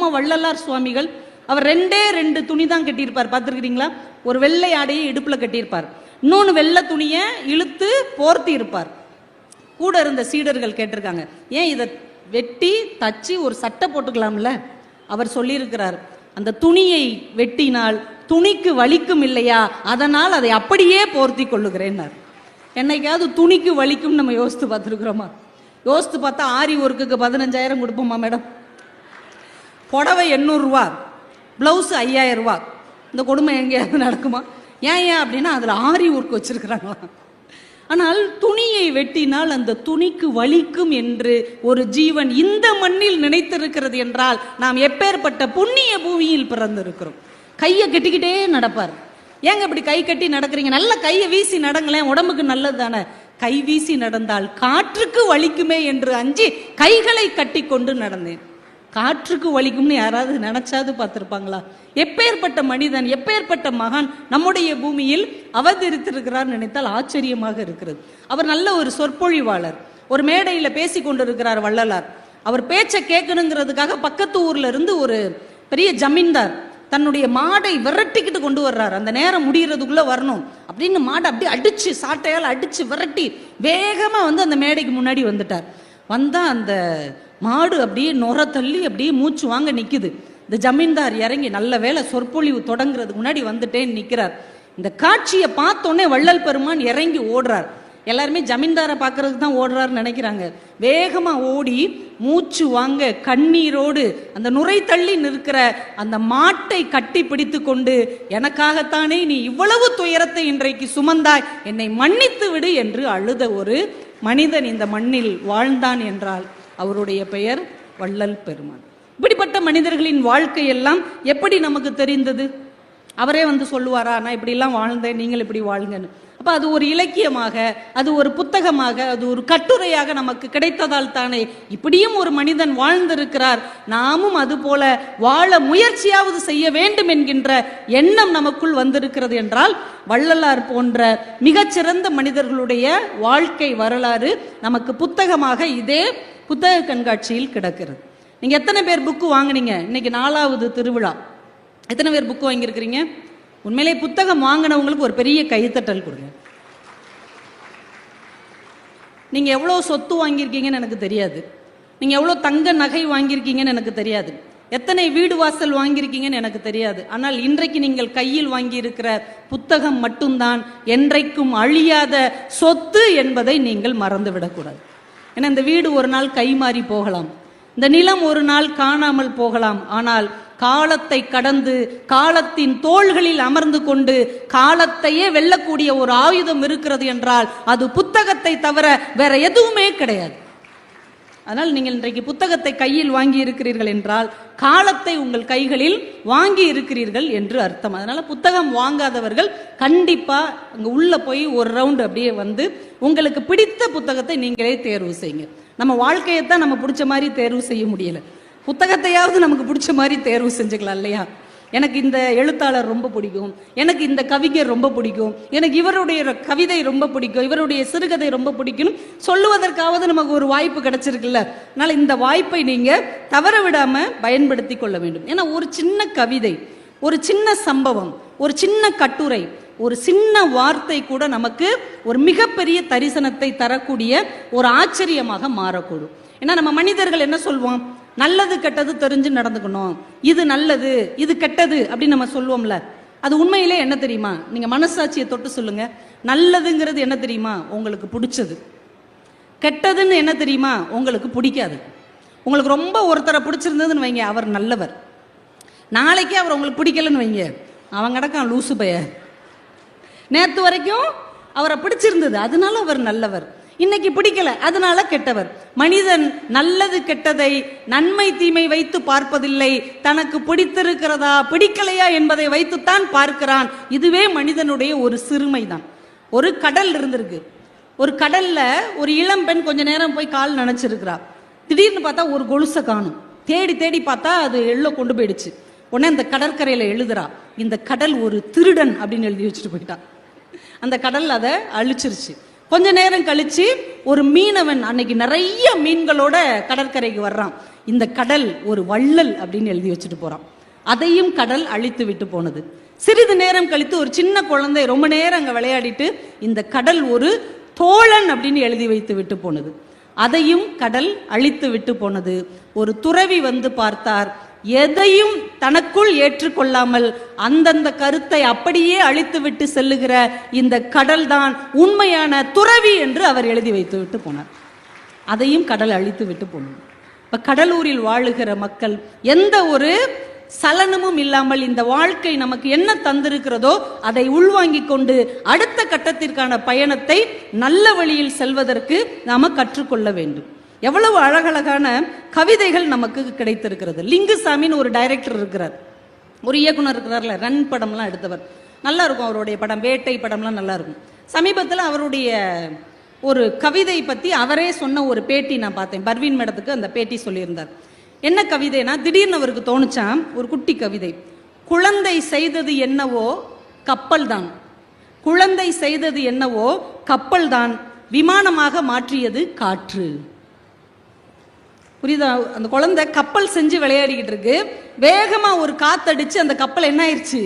நம்ம வள்ளலார் சுவாமிகள் அவர் 2 துணி தான் கட்டியிருப்பார், பார்த்துருக்கிறீங்களா? ஒரு வெள்ளை ஆடையை இடுப்புல கட்டியிருப்பார், இன்னொன்று வெள்ளை துணியை இழுத்து போர்த்தி இருப்பார். கூட இருந்த சீடர்கள் கேட்டிருக்காங்க, ஏன் இதை வெட்டி தச்சு ஒரு சட்டை போட்டுக்கலாம்ல? அவர் சொல்லியிருக்கிறார், அந்த துணியை வெட்டினால் துணிக்கு வலிக்கும் இல்லையா, அதனால் அதை அப்படியே போர்த்தி கொள்ளுகிறேன்னார். என்னைக்காவது துணிக்கு வலிக்கும் நம்ம யோசித்து பார்த்துருக்குறோமா? யோசித்து பார்த்தா ஆரி ஒர்க்குக்கு 15,000 கொடுப்போமா மேடம்? புடவை 800 ரூபா, ப்ளவுஸு 5000 ரூபா. இந்த கொடுமை எங்கேயாவது நடக்குமா? ஏன் அப்படின்னா அதில் ஆரி ஒர்க் வச்சிருக்கிறாங்களா? ஆனால் துணியை வெட்டினால் அந்த துணிக்கு வலிக்கும் என்று ஒரு ஜீவன் இந்த மண்ணில் நினைத்திருக்கிறது என்றால் நாம் எப்பேற்பட்ட புண்ணிய பூமியில் பிறந்திருக்கிறோம். கையை கட்டிக்கிட்டே நடப்பார். ஏங்க இப்படி கை கட்டி நடக்கிறீங்க? நல்ல கையை வீசி நடங்களேன், உடம்புக்கு நல்லது தானே. கை வீசி நடந்தால் காற்றுக்கு வலிக்குமே என்று அஞ்சி கைகளை கட்டி கொண்டு நடந்தேன். காற்றுக்கு வலிக்கும்னு யாராவது நினைச்சாது பார்த்துருப்பாங்களா? எப்பேற்பட்ட மனிதன், எப்பேற்பட்ட மகான் நம்முடைய பூமியில் அவதரித்திருக்கிறார் நினைத்தால் ஆச்சரியமாக இருக்கிறது. அவர் நல்ல ஒரு சொற்பொழிவாளர். ஒரு மேடையில் பேசி கொண்டிருக்கிறார் வள்ளலார். அவர் பேச்சை கேட்கணுங்கிறதுக்காக பக்கத்து ஊர்ல இருந்து ஒரு பெரிய ஜமீன்தார் தன்னுடைய மாடை விரட்டிக்கிட்டு கொண்டு வர்றார். அந்த நேரம் முடிகிறதுக்குள்ள வரணும் அப்படின்னு மாடை அப்படியே அடிச்சு, சாட்டையால் அடிச்சு விரட்டி வேகமா அந்த மேடைக்கு முன்னாடி வந்துட்டார். வந்தா அந்த மாடு அப்படியே நொர தள்ளி அப்படியே மூச்சு வாங்க நிக்குது. இந்த ஜமீன்தார் இறங்கி, நல்ல வேலை சொற்பொழிவு தொடங்குறதுக்கு முன்னாடி வந்துட்டேன்னு நிக்கிறார். இந்த காட்சியை பார்த்தோன்னே வள்ளல் பெருமான் இறங்கி ஓடுறார். எல்லாருமே ஜமீன்தாரை பார்க்கறதுக்கு தான் ஓடுறாருன்னு நினைக்கிறாங்க. வேகமா ஓடி மூச்சு வாங்க கண்ணீரோடு அந்த நுரை தள்ளி நிற்கிற அந்த மாட்டை கட்டி பிடித்து கொண்டு, எனக்காகத்தானே நீ இவ்வளவு துயரத்தை இன்றைக்கு சுமந்தாய், என்னை மன்னித்து விடு என்று அழுத ஒரு மனிதன் இந்த மண்ணில் வாழ்ந்தான் என்றால் அவருடைய பெயர் வள்ளல் பெருமான். இப்படிப்பட்ட மனிதர்களின் வாழ்க்கையெல்லாம் எப்படி நமக்கு தெரிந்தது? அவரே சொல்லுவாரா, நான் இப்படிலாம் வாழ்ந்தேன், நீங்கள் இப்படி வாழுங்கன்னு? அப்ப அது ஒரு இலக்கியமாக, அது ஒரு புத்தகமாக, அது ஒரு கட்டுரையாக நமக்கு கிடைத்ததால் தானே இப்படியும் ஒரு மனிதன் வாழ்ந்திருக்கிறார், நாமும் அது போல வாழ முயற்சியாவது செய்ய வேண்டும் என்கின்ற எண்ணம் நமக்குள் வந்திருக்கிறது என்றால் வள்ளலார் போன்ற மிகச்சிறந்த மனிதர்களுடைய வாழ்க்கை வரலாறு நமக்கு புத்தகமாக இதே புத்தக கண்காட்சியில் கிடக்கிறது. நீங்க எத்தனை பேர் புக்கு வாங்கினீங்க? இன்னைக்கு 4வது திருவிழா. எத்தனை பேர் புக்கு வாங்கியிருக்கிறீங்க? உண்மையிலே புத்தகம் வாங்கினவங்களுக்கு ஒரு பெரிய கைத்தட்டல் கொடுங்க. நீங்க எவ்வளவு சொத்து வாங்கியிருக்கீங்கன்னு எனக்கு தெரியாது, நீங்க எவ்வளவு தங்க நகை வாங்கியிருக்கீங்கன்னு எனக்கு தெரியாது, எத்தனை வீடு வாசல் வாங்கியிருக்கீங்கன்னு எனக்கு தெரியாது. ஆனால் இன்றைக்கு நீங்கள் கையில் வாங்கியிருக்கிற புத்தகம் மட்டும்தான் என்றைக்கும் அழியாத சொத்து என்பதை நீங்கள் மறந்துவிடக்கூடாது. ஏன்னா இந்த வீடு ஒரு நாள் கைமாறி போகலாம், இந்த நிலம் ஒரு நாள் காணாமல் போகலாம். ஆனால் காலத்தை கடந்து காலத்தின் தோள்களில் அமர்ந்து கொண்டு காலத்தையே வெல்லக்கூடிய ஒரு ஆயுதம் இருக்கிறது என்றால் அது புத்தகத்தை தவிர வேற எதுவுமே கிடையாது. அதனால் நீங்கள் இன்றைக்கு புத்தகத்தை கையில் வாங்கி இருக்கிறீர்கள் என்றால் காலத்தை உங்கள் கைகளில் வாங்கி இருக்கிறீர்கள் என்று அர்த்தம். அதனால புத்தகம் வாங்காதவர்கள் கண்டிப்பா அங்க உள்ள போய் ஒரு ரவுண்ட் அப்படியே உங்களுக்கு பிடித்த புத்தகத்தை நீங்களே தேர்வு செய்யுங்க. நம்ம வாழ்க்கையைத்தான் நம்ம பிடிச்ச மாதிரி தேர்வு செய்ய முடியல, புத்தகத்தையாவது நமக்கு பிடிச்ச மாதிரி தேர்வு செஞ்சுக்கலாம் இல்லையா? எனக்கு இந்த எழுத்தாளர் ரொம்ப பிடிக்கும், எனக்கு இந்த கவிஞர் ரொம்ப பிடிக்கும், எனக்கு இவருடைய கவிதை ரொம்ப பிடிக்கும், இவருடைய சிறுகதை ரொம்ப பிடிக்கும் சொல்லுவதற்காவது நமக்கு ஒரு வாய்ப்பு கிடைச்சிருக்குல்ல. அதனால இந்த வாய்ப்பை நீங்க தவற விடாம பயன்படுத்தி கொள்ள வேண்டும். ஏன்னா ஒரு சின்ன கவிதை, ஒரு சின்ன சம்பவம், ஒரு சின்ன கட்டுரை, ஒரு சின்ன வார்த்தை கூட நமக்கு ஒரு மிகப்பெரிய தரிசனத்தை தரக்கூடிய ஒரு ஆச்சரியமாக மாறக்கூடும். ஏன்னா நம்ம மனிதர்கள் என்ன சொல்வோம்? நல்லது கெட்டது தெரிஞ்சு நடந்துக்கணும், இது நல்லது இது கெட்டது அப்படின்னு நம்ம சொல்லுவோம்ல. அது உண்மையிலே என்ன தெரியுமா? நீங்க மனசாட்சியை தொட்டு சொல்லுங்க. நல்லதுங்கிறது என்ன தெரியுமா? உங்களுக்கு பிடிச்சது. கெட்டதுன்னு என்ன தெரியுமா? உங்களுக்கு பிடிக்காது. உங்களுக்கு ரொம்ப ஒருத்தரை பிடிச்சிருந்ததுன்னு வைங்க, அவர் நல்லவர். நாளைக்கே அவர் உங்களுக்கு பிடிக்கலன்னு வைங்க, அவன் கிடக்கான் லூசு பைய. நேற்று வரைக்கும் அவரை பிடிச்சிருந்தது அதனால அவர் நல்லவர், இன்னைக்கு பிடிக்கல அதனால கெட்டவர். மனிதன் நல்லது கெட்டதை நன்மை தீமை வைத்து பார்ப்பதில்லை, தனக்கு பிடித்திருக்கிறதா பிடிக்கலையா என்பதை வைத்துத்தான் பார்க்கிறான். இதுவே மனிதனுடைய ஒரு சிறுமைதான். ஒரு கடல் இருந்திருக்கு, ஒரு கடல்ல ஒரு இளம் பெண் கொஞ்ச நேரம் போய் கால் நனைச்சிருக்கிறா. திடீர்னு பார்த்தா ஒரு கொலுசை காணும். தேடி தேடி பார்த்தா அது எள்ள கொண்டு போயிடுச்சு. உடனே அந்த கடற்கரையில எழுதுறா, இந்த கடல் ஒரு திருடன் அப்படின்னு எழுதி வச்சுட்டு போயிட்டான். அந்த கடல் அதை அழிச்சிருச்சு. கொஞ்ச நேரம் கழிச்சு ஒரு மீனவன், அன்னைக்கு நிறைய மீன்களோட கடற்கரைக்கு வர்றான். இந்த கடல் ஒரு வள்ளல் அப்படின்னு எழுதி வச்சுட்டு போறான். அதையும் கடல் அழித்து விட்டு போனது. சிறிது நேரம் கழித்து ஒரு சின்ன குழந்தை ரொம்ப நேரம் அங்க விளையாடிட்டு இந்த கடல் ஒரு தோழன் அப்படின்னு எழுதி வைத்து விட்டு போனது. அதையும் கடல் அழித்து விட்டு போனது. ஒரு துறவி வந்து பார்த்தார். எதையும் தனக்குள் ஏற்றுக்கொள்ளாமல் அந்தந்த கருத்தை அப்படியே அழித்து விட்டு செல்லுகிற இந்த கடல் தான் உண்மையான துறவி என்று அவர் எழுதி வைத்து விட்டு போனார். அதையும் கடல் அழித்து விட்டு போனது. இப்ப கடலூரில் வாழுகிற மக்கள் எந்த ஒரு சலனமும் இல்லாமல் இந்த வாழ்க்கை நமக்கு என்ன தந்திருக்கிறதோ அதை உள்வாங்கிக் கொண்டு அடுத்த கட்டத்திற்கான பயணத்தை நல்ல வழியில் செல்வதற்கு நாம கற்றுக்கொள்ள வேண்டும். எவ்வளவு அழகழகான கவிதைகள் நமக்கு கிடைத்திருக்கிறது. லிங்குசாமின்னு ஒரு டைரக்டர் இருக்கிறார், ஒரு இயக்குனர் இருக்கிறார்ல, ரன் படம்லாம் எடுத்தவர். நல்லா இருக்கும் அவருடைய படம், வேட்டை படம்லாம் நல்லா இருக்கும். சமீபத்தில் அவருடைய ஒரு கவிதை பற்றி அவரே சொன்ன ஒரு பேட்டி நான் பார்த்தேன். பர்வீன் மேடத்துக்கு அந்த பேட்டி சொல்லியிருந்தார். என்ன கவிதைனா, திடீர்னு அவருக்கு தோணுச்சான் ஒரு குட்டி கவிதை. குழந்தை செய்தது என்னவோ கப்பல் தான், குழந்தை செய்தது என்னவோ கப்பல் தான், விமானமாக மாற்றியது காற்று. புரியுதா? அந்த குழந்தை கப்பல் செஞ்சு விளையாடிக்கிட்டு இருக்கு. வேகமா ஒரு காத்தடிச்சு அந்த கப்பல் என்ன ஆயிடுச்சு,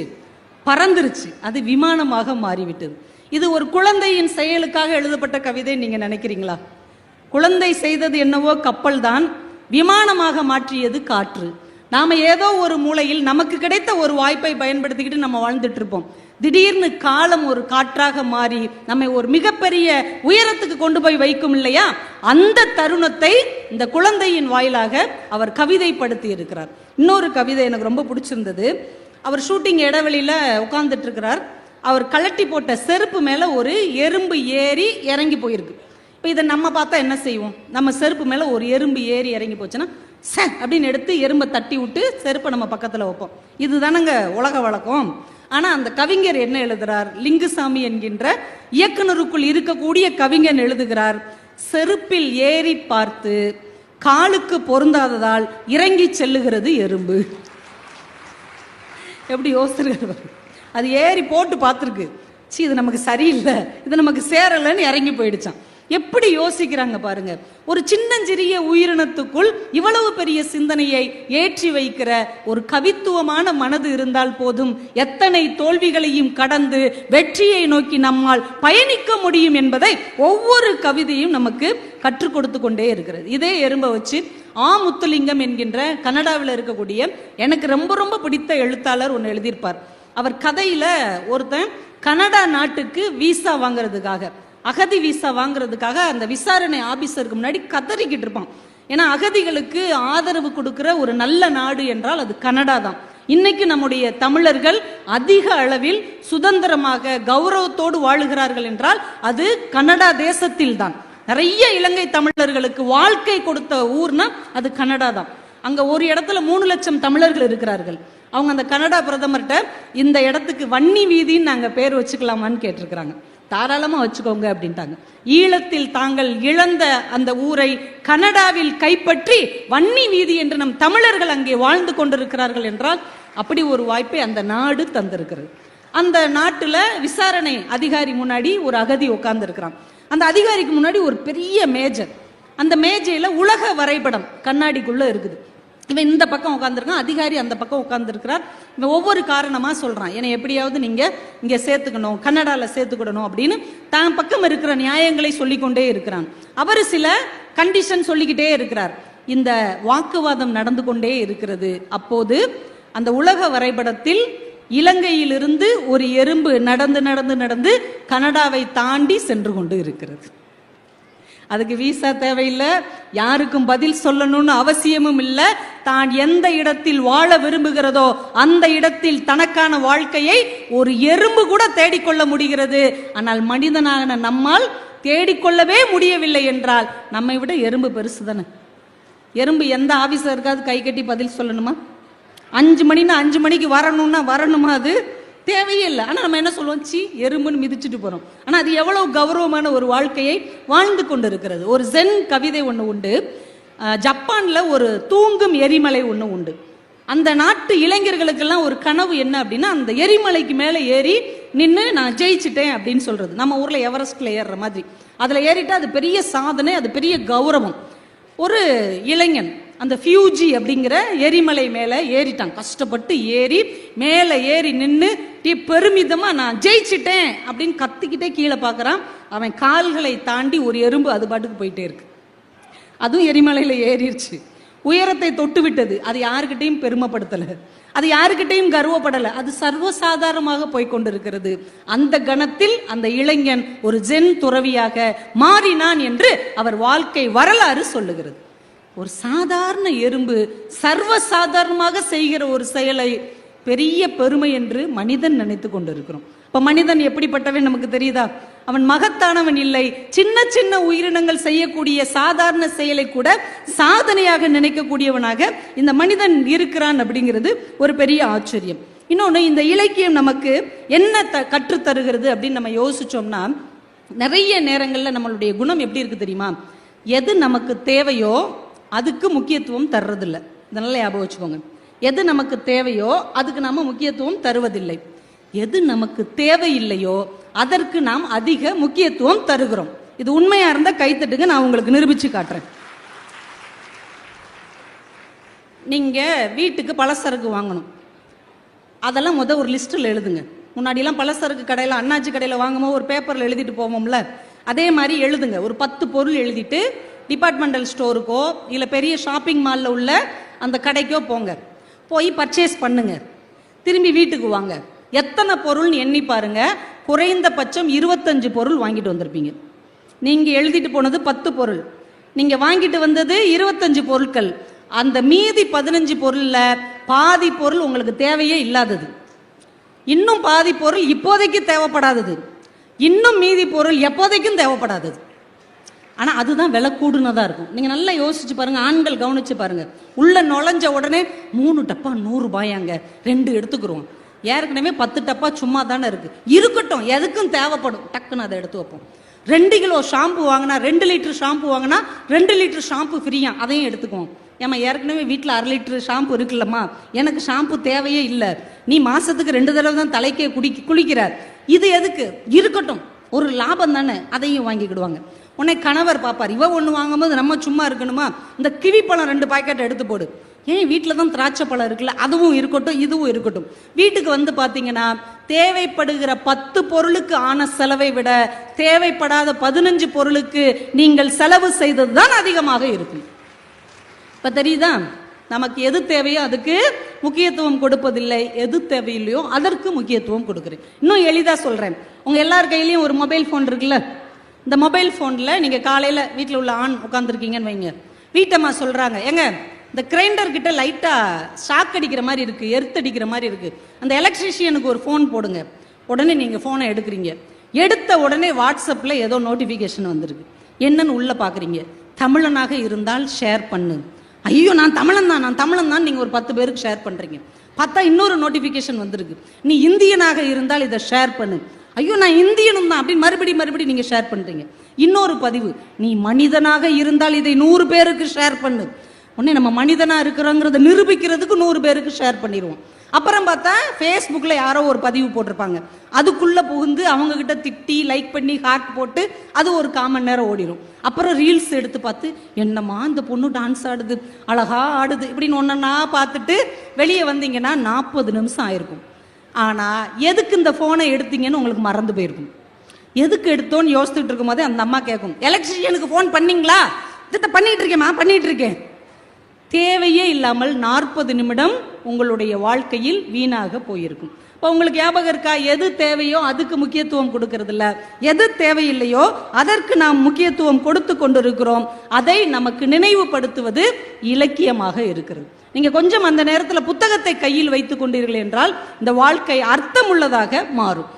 பறந்துருச்சு. அது விமானமாக மாறிவிட்டது. இது ஒரு குழந்தையின் செயலுக்காக எழுதப்பட்ட கவிதை நீங்க நினைக்கிறீங்களா? குழந்தை செய்தது என்னவோ கப்பல் தான், விமானமாக மாற்றியது காற்று. நாம ஏதோ ஒரு மூலையில் நமக்கு கிடைத்த ஒரு வாய்ப்பை பயன்படுத்திக்கிட்டு நம்ம வாழ்ந்துட்டு இருப்போம். திடீர்னு காலம் ஒரு காற்றாக மாறி நம்மை ஒரு மிகப்பெரிய உயரத்துக்கு கொண்டு போய் வைக்கும் இல்லையா? அந்த தருணத்தை இந்த குழந்தையின் வாயிலாக அவர் கவிதைப்படுத்தி இருக்கிறார். இன்னொரு கவிதை எனக்கு ரொம்ப பிடிச்சிருந்தது. அவர் ஷூட்டிங் இடைவெளியில உட்கார்ந்துட்டு இருக்கிறார். அவர் கலட்டி போட்ட செருப்பு மேல ஒரு எறும்பு ஏறி இறங்கி போயிருக்கு. இப்போ இதை நம்ம பார்த்தா என்ன செய்வோம்? நம்ம செருப்பு மேலே ஒரு எறும்பு ஏறி இறங்கி போச்சுன்னா அப்படின்னு எடுத்து எறும்பை தட்டி விட்டு செருப்பை நம்ம பக்கத்தில் வைப்போம். இதுதானங்க உலக வழக்கம். ஆனால் அந்த கவிஞர் என்ன எழுதுறார்? லிங்குசாமி என்கின்ற இயக்குனருக்குள் இருக்கக்கூடிய கவிஞன் எழுதுகிறார், செருப்பில் ஏறி பார்த்து காலுக்கு பொருந்தாததால் இறங்கி செல்லுகிறது எறும்பு. எப்படி யோசிச்சிருக்காரு? அது ஏறி போட்டு பார்த்துருக்கு, சி இது நமக்கு சரியில்லை, இது நமக்கு சேரலைன்னு இறங்கி போயிடுச்சான். எப்படி யோசிக்கிறாங்க பாருங்க. ஒரு சின்னஞ்சிறிய உயிரினத்துக்குள் இவ்வளவு பெரிய சிந்தனையை ஏற்றி வைக்கிற ஒரு கவித்துவமான மனது இருந்தால் போதும், எத்தனை தோல்விகளையும் கடந்து வெற்றியை நோக்கி நம்மால் பயணிக்க முடியும் என்பதை ஒவ்வொரு கவிதையும் நமக்கு கற்றுக் கொடுத்து கொண்டே இருக்கிறது. இதே எறும்பை வச்சு முத்துலிங்கம் என்கின்ற கனடாவில் இருக்கக்கூடிய எனக்கு ரொம்ப ரொம்ப பிடித்த எழுத்தாளர் ஒன்று எழுதியிருப்பார். அவர் கதையில ஒருத்தன் கனடா நாட்டுக்கு விசா வாங்குறதுக்காக, அகதி விசா வாங்குறதுக்காக அந்த விசாரணை ஆபீசருக்கு முன்னாடி கதறிக்கிட்டு இருப்பான். ஏன்னா அகதிகளுக்கு ஆதரவு கொடுக்கிற ஒரு நல்ல நாடு என்றால் அது கனடா தான். இன்னைக்கு நம்முடைய தமிழர்கள் அதிக அளவில் சுதந்திரமாக கௌரவத்தோடு வாழுகிறார்கள் என்றால் அது கனடா தேசத்தில் தான். நிறைய இலங்கை தமிழர்களுக்கு வாழ்க்கை கொடுத்த ஊர்னா அது கனடா தான். அங்க ஒரு இடத்துல 3 லட்சம் தமிழர்கள் இருக்கிறார்கள். அவங்க அந்த கனடா பிரதமர்கிட்ட இந்த இடத்துக்கு வன்னி வீதின்னு நாங்க பேர் வச்சுக்கலாமான்னு கேட்டிருக்கிறாங்க. தாராளமா வச்சுக்கோங்க அப்படின்ட்டாங்க. ஈழத்தில் தாங்கள் இழந்த அந்த ஊரை கனடாவில் கைப்பற்றி வன்னி வீதி என்று நம் தமிழர்கள் அங்கே வாழ்ந்து கொண்டிருக்கிறார்கள் என்றால் அப்படி ஒரு வாய்ப்பை அந்த நாடு தந்திருக்கிறது. அந்த நாட்டுல விசாரணை அதிகாரி முன்னாடி ஒரு அகதி உட்கார்ந்து இருக்கிறான். அந்த அதிகாரிக்கு முன்னாடி ஒரு பெரிய மேஜை, அந்த மேஜையில உலக வரைபடம் கண்ணாடிக்குள்ள இருக்குது. இவன் இந்த பக்கம் உட்காந்துருக்கான், அதிகாரி அந்த பக்கம் உட்கார்ந்துருக்கிறார். இவன் ஒவ்வொரு காரணமா சொல்றான், என்னை எப்படியாவது நீங்க இங்க சேர்த்துக்கணும், கன்னடால சேர்த்துக்கிடணும் அப்படின்னு தான் பக்கம் இருக்கிற நியாயங்களை சொல்லிக்கொண்டே இருக்கிறான். அவர் சில கண்டிஷன் சொல்லிக்கிட்டே இருக்கிறார். இந்த வாக்குவாதம் நடந்து கொண்டே இருக்கிறது. அப்போது அந்த உலக வரைபடத்தில் இலங்கையிலிருந்து ஒரு எறும்பு நடந்து நடந்து நடந்து கனடாவை தாண்டி சென்று கொண்டு இருக்கிறது. அதுக்கு விசா தேவையில்லை, யாருக்கும் பதில் சொல்லணும்னு அவசியமும் இல்லை. தான் எந்த இடத்தில் வாழ விரும்புகிறதோ அந்த இடத்தில் தனக்கான வாழ்க்கையை ஒரு எறும்பு கூட தேடிக்கொள்ள முடிகிறது. ஆனால் மனிதனான நம்மால் தேடிக்கொள்ளவே முடியவில்லை என்றால் நம்மை விட எறும்பு பெருசு தானே. எறும்பு எந்த ஆபீசருக்காவது கை கட்டி பதில் சொல்லணுமா? 5 மணின்னா 5 மணிக்கு வரணும்னா வரணுமா? அது தேவையே இல்லை. ஆனால் நம்ம என்ன சொல்லுவோம், சி எறும்புன்னு மிதிச்சுட்டு போகிறோம். ஆனால் அது எவ்வளவு கௌரவமான ஒரு வாழ்க்கையை வாழ்ந்து கொண்டு இருக்கிறது. ஒரு ஜென் கவிதை ஒன்று உண்டு. ஜப்பானில் ஒரு தூங்கும் எரிமலை ஒன்று உண்டு. அந்த நாட்டு இளைஞர்களுக்கெல்லாம் ஒரு கனவு என்ன அப்படின்னா, அந்த எரிமலைக்கு மேலே ஏறி நின்று நான் ஜெயிச்சிட்டேன் அப்படின்னு சொல்றது. நம்ம ஊரில் எவரெஸ்ட்ல ஏறுற மாதிரி அதில் ஏறிட்டா அது பெரிய சாதனை, அது பெரிய கௌரவம். ஒரு இளைஞன் அந்த ஃபியூஜி அப்படிங்கிற எரிமலை மேலே ஏறிட்டான். கஷ்டப்பட்டு ஏறி மேலே ஏறி நின்று பெருமிதமா நான் ஜெயிச்சிட்டேன் அப்படின்னு கத்திக்கிட்டே கீழே பார்க்குறான். அவன் கால்களை தாண்டி ஒரு எறும்பு அது பாட்டுக்கு போயிட்டே இருக்கு. அதுவும் எரிமலையில் ஏறிடுச்சு, உயரத்தை தொட்டு விட்டது. அது யாருக்கிட்டையும் பெருமைப்படுத்தலை, அது யாருக்கிட்டையும் கர்வப்படலை, அது சர்வசாதாரணமாக போய்கொண்டிருக்கிறது. அந்த கணத்தில் அந்த இளைஞன் ஒரு ஜென் துறவியாக மாறினான் என்று அவர் வாழ்க்கை வரலாறு சொல்லுகிறது. ஒரு சாதாரண எறும்பு சர்வசாதாரணமாக செய்கிற ஒரு செயலை பெரிய பெருமை என்று மனிதன் நினைத்து கொண்டிருக்கிறோம். இப்ப மனிதன் எப்படிப்பட்டவன் நமக்கு தெரியுதா? அவன் மகத்தானவன் இல்லை. சின்ன சின்ன உயிரினங்கள் செய்யக்கூடிய சாதாரண செயலை கூட சாதனையாக நினைக்கக்கூடியவனாக இந்த மனிதன் இருக்கிறான் அப்படிங்கிறது ஒரு பெரிய ஆச்சரியம். இன்னொன்று, இந்த இலக்கியம் நமக்கு என்ன கற்றுத்தருகிறது அப்படின்னு நம்ம யோசிச்சோம்னா, நிறைய நேரங்களில் நம்மளுடைய குணம் எப்படி இருக்கு தெரியுமா? எது நமக்கு தேவையோ அதுக்கு முக்கியத்துவம் தர்றதில்லை. இதனால ஞாபகம் வச்சுக்கோங்க. எது நமக்கு தேவையோ அதுக்கு நாம முக்கியத்துவம் தருவதில்லை. எது நமக்கு தேவையில்லையோ அதற்கு நாம் அதிக முக்கியத்துவம் தருகிறோம். இது உண்மையா இருந்தா கைத்தட்டுங்க, நான் உங்களுக்கு நிரூபிச்சு காட்டுறேன். நீங்க வீட்டுக்கு பலசரக்கு வாங்கணும், அதெல்லாம் ஒரு லிஸ்ட்டில் எழுதுங்க. முன்னாடிலாம் பலசரக்கு கடையில் அண்ணாச்சி கடையில் வாங்கும்போது ஒரு பேப்பரில் எழுதிட்டு போவோம்ல, அதே மாதிரி எழுதுங்க. ஒரு 10 பொருள் எழுதிட்டு டிபார்ட்மெண்டல் ஸ்டோருக்கோ இல்லை பெரிய ஷாப்பிங் மாலில் உள்ள அந்த கடைக்கோ போங்க, போய் பர்ச்சேஸ் பண்ணுங்க. திரும்பி வீட்டுக்கு வாங்க, எத்தனை பொருள்னு எண்ணி பாருங்க. குறைந்தபட்சம் 25 பொருள் வாங்கிட்டு வந்திருப்பீங்க. நீங்க எழுதிட்டு போனது 10 பொருள், நீங்க வாங்கிட்டு வந்தது 25 பொருட்கள். அந்த மீதி 15 பொருள்ல பாதி பொருள் உங்களுக்கு தேவையே இல்லாதது, இன்னும் பாதி பொருள் இப்போதைக்கு தேவைப்படாதது, இன்னும் மீதி பொருள் எப்போதைக்கும் தேவைப்படாதது. ஆனா அதுதான் விலை கூடுனதா இருக்கும். நீங்க நல்லா யோசிச்சு பாருங்க, ஆண்கள் கவனிச்சு பாருங்க. உள்ள நுழைஞ்ச உடனே 3 டப்பா 100 ரூபாயாங்க, 2 எடுத்துக்கிறோம். ஏற்கனவே 10 டப்பா சும்மா தானே இருக்கு, இருக்கட்டும், எதுக்கும் தேவைப்படும், டக்குன்னு அதை எடுத்து வைப்போம். 2 கிலோ ஷாம்பு வாங்கினா, 2 லிட்டர் ஷாம்பு வாங்கினா 2 லிட்டர் ஷாம்பு ஃப்ரீயா, அதையும் எடுத்துக்குவோம். ஏமா ஏற்கனவே வீட்டில் 1/2 லிட்டர் ஷாம்பு இருக்குல்லம்மா, எனக்கு ஷாம்பு தேவையே இல்லை, நீ மாசத்துக்கு 2 தடவை தான் தலைக்கே குளிக்கிறார், இது எதுக்கு, இருக்கட்டும், ஒரு லாபம் தானே, அதையும் வாங்கிக்கிடுவாங்க. உன்னை கணவர் பார்ப்பார், இவ ஒன்று வாங்கும்போது நம்ம சும்மா இருக்கணுமா, இந்த கிவி பழம் 2 பாக்கெட் எடுத்து போடு, ஏன் வீட்டில் தான் திராட்சை பழம் இருக்குல்ல, அதுவும் இருக்கட்டும், இதுவும் இருக்கட்டும். வீட்டுக்கு வந்து பார்த்தீங்கன்னா தேவைப்படுகிற 10 பொருளுக்கு ஆன செலவை விட தேவைப்படாத 15 பொருளுக்கு நீங்கள் செலவு செய்தது தான் அதிகமாக இருக்கும். இப்போ தெரியுதா, நமக்கு எது தேவையோ அதுக்கு முக்கியத்துவம் கொடுப்பதில்லை, எது தேவையில்லையோ அதற்கு முக்கியத்துவம் கொடுக்குறேன். இன்னும் எளிதாக சொல்கிறேன், உங்கள் எல்லார் கையிலையும் ஒரு மொபைல் ஃபோன் இருக்குல்ல, இந்த மொபைல் ஃபோனில் நீங்கள் காலையில் வீட்டில் உள்ள ஆண் உட்காந்துருக்கீங்கன்னு வைங்க, வீட்டம்மா சொல்கிறாங்க, ஏங்க இந்த கிரைண்டர் கிட்ட லைட்டாக ஷாக் அடிக்கிற மாதிரி இருக்குது, எர்த்தடிக்கிற மாதிரி இருக்குது, அந்த எலக்ட்ரிஷியனுக்கு ஒரு ஃபோன் போடுங்க. உடனே நீங்கள் ஃபோனை எடுக்கிறீங்க, எடுத்த உடனே வாட்ஸ்அப்பில் ஏதோ நோட்டிஃபிகேஷன் வந்திருக்கு, என்னன்னு உள்ளே பார்க்குறீங்க, தமிழனாக இருந்தால் ஷேர் பண்ணு, ஐயோ நான் தமிழன் தான் நீங்கள் ஒரு 10 பேருக்கு ஷேர் பண்ணுறீங்க. பார்த்தா இன்னொரு நோட்டிஃபிகேஷன் வந்திருக்கு, நீ இந்தியனாக இருந்தால் இதை ஷேர் பண்ணு, ஐயோ நான் இந்தியனும் தான் அப்படின்னு மறுபடி நீங்கள் ஷேர் பண்ணுறீங்க. இன்னொரு பதிவு, நீ மனிதனாக இருந்தால் இதை 100 பேருக்கு ஷேர் பண்ணு, உடனே நம்ம மனிதனாக இருக்கிறோங்கிறத நிரூபிக்கிறதுக்கு 100 பேருக்கு ஷேர் பண்ணிடுவோம். அப்புறம் பார்த்தா ஃபேஸ்புக்கில் யாரோ ஒரு பதிவு போட்டிருப்பாங்க, அதுக்குள்ளே புகுந்து அவங்கக்கிட்ட திட்டி லைக் பண்ணி ஹார்ட் போட்டு அது ஒரு 1/4 மணி நேரம் ஓடிடும். அப்புறம் ரீல்ஸ் எடுத்து பார்த்து, என்னம்மா இந்த பொண்ணு டான்ஸ் ஆடுது, அழகா ஆடுது, இப்படின்னு ஒன்றா பார்த்துட்டு வெளியே வந்தீங்கன்னா 40 நிமிஷம் ஆயிருக்கும். ஆனால் எதுக்கு இந்த ஃபோனை எடுத்தீங்கன்னு உங்களுக்கு மறந்து போயிருக்கும். எதுக்கு எடுத்தோன்னு யோசிச்சுட்டு இருக்கும் போதே அந்த அம்மா கேட்கும், எலக்ட்ரிஷியனுக்கு ஃபோன் பண்ணீங்களா, இதை பண்ணிட்டு இருக்கேன். தேவையே இல்லாமல் 40 நிமிடம் உங்களுடைய வாழ்க்கையில் வீணாக போயிருக்கும். இப்போ உங்களுக்கு ஞாபகம் இருக்கா, எது தேவையோ அதுக்கு முக்கியத்துவம் கொடுக்கறது இல்லை, எது தேவையில்லையோ அதற்கு நாம் முக்கியத்துவம் கொடுத்து கொண்டிருக்கிறோம். அதை நமக்கு நினைவுபடுத்துவது இலக்கியமாக இருக்கிறது. நீங்க கொஞ்சம் அந்த நேரத்தில் புத்தகத்தை கையில் வைத்துக் கொண்டீர்கள் என்றால் இந்த வாழ்க்கை அர்த்தமுள்ளதாக மாறும்.